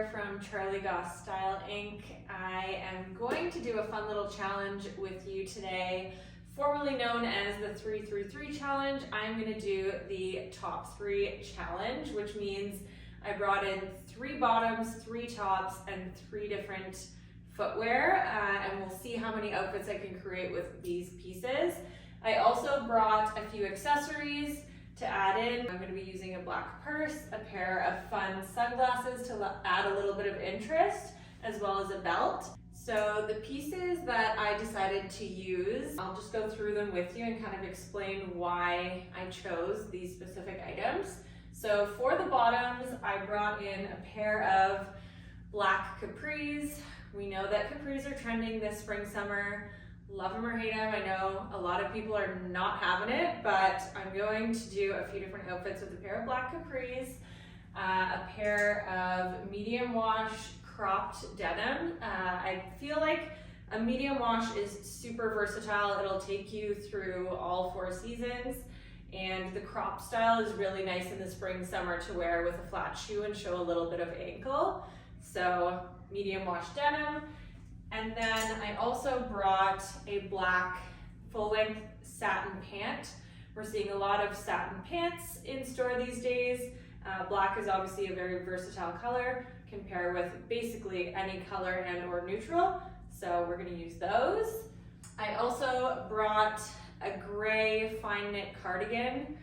here from Charlie Goss Style Inc. I am going to do a fun little challenge with you today, formerly known as the 3-3-3 challenge. I'm going to do the top 3 challenge, which means I brought in 3 bottoms, 3 tops, and 3 different footwear, and we'll see how many outfits I can create with these pieces. I also brought a few accessories to add in. I'm going to be using a black purse, a pair of fun sunglasses to add a little bit of interest, as well as a belt. So the pieces that I decided to use, I'll just go through them with you and kind of explain why I chose these specific items. So for the bottoms, I brought in a pair of black capris. We know that capris are trending this spring, summer. Love them or hate them. I know a lot of people are not having it, but I'm going to do a few different outfits with a pair of black capris, a pair of medium wash cropped denim. I feel like a medium wash is super versatile. It'll take you through all 4 seasons, and the crop style is really nice in the spring, summer to wear with a flat shoe and show a little bit of ankle. So medium wash denim. And then I also brought a black full-length satin pant. We're seeing a lot of satin pants in store these days. Black is obviously a very versatile color, can pair with basically any color and or neutral. So we're gonna use those. I also brought a gray fine knit cardigan.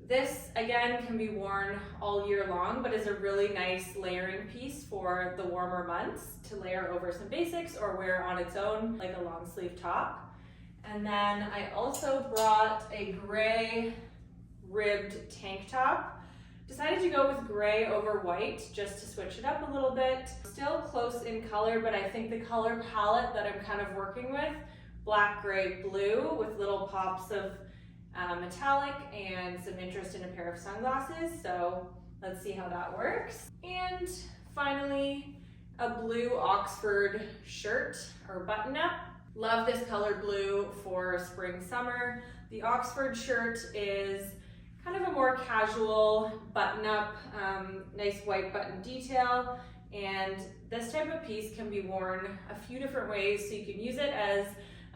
This, again, can be worn all year long, but is a really nice layering piece for the warmer months to layer over some basics or wear on its own, like a long sleeve top. And then I also brought a gray ribbed tank top. Decided to go with gray over white just to switch it up a little bit. Still close in color, but I think the color palette that I'm kind of working with, black, gray, blue, with little pops of metallic and some interest in a pair of sunglasses. So let's see how that works. And finally, a blue Oxford shirt or button up. Love this color blue for spring, summer. The Oxford shirt is kind of a more casual button up, nice white button detail. And this type of piece can be worn a few different ways. So you can use it as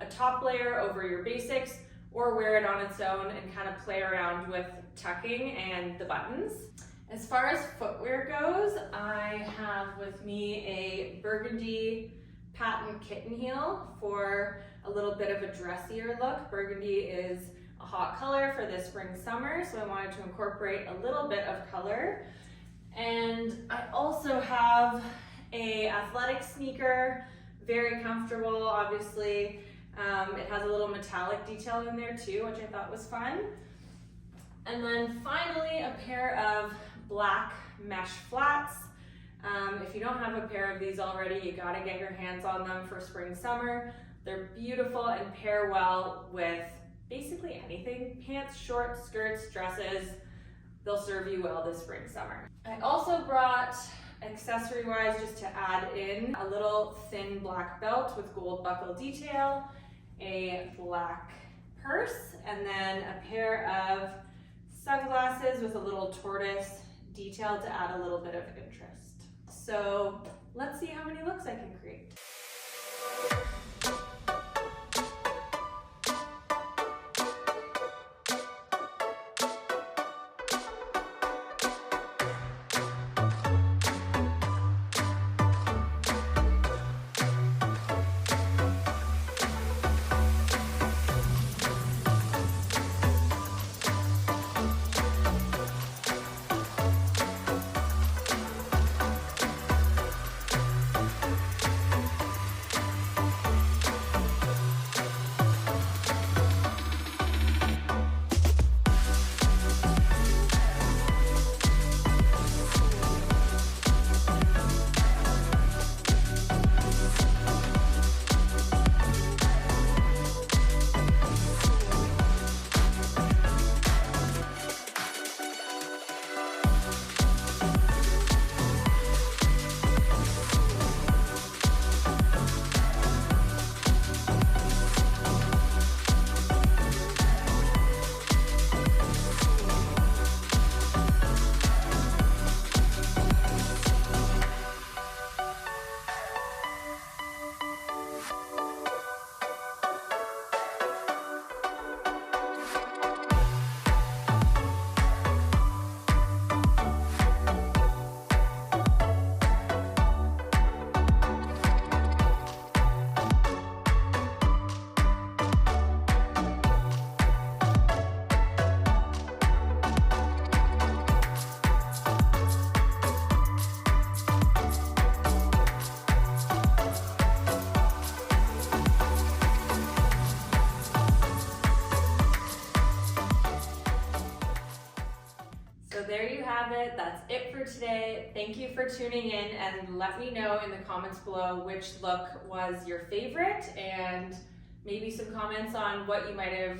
a top layer over your basics, or wear it on its own and kind of play around with tucking and the buttons. As far as footwear goes, I have with me a burgundy patent kitten heel for a little bit of a dressier look. Burgundy is a hot color for this spring, summer, so I wanted to incorporate a little bit of color. And I also have a athletic sneaker, very comfortable, obviously. It has a little metallic detail in there too, which I thought was fun. And then finally, a pair of black mesh flats. If you don't have a pair of these already, you gotta get your hands on them for spring, summer. They're beautiful and pair well with basically anything. Pants, shorts, skirts, dresses. They'll serve you well this spring, summer. I also brought, accessory-wise, just to add in, a little thin black belt with gold buckle detail, a black purse, and then a pair of sunglasses with a little tortoise detail to add a little bit of interest. So let's see how many looks I can create. today. Thank you for tuning in, and let me know in the comments below which look was your favorite, and maybe some comments on what you might have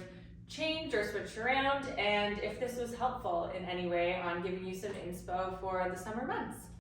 changed or switched around, and if this was helpful in any way on giving you some inspo for the summer months.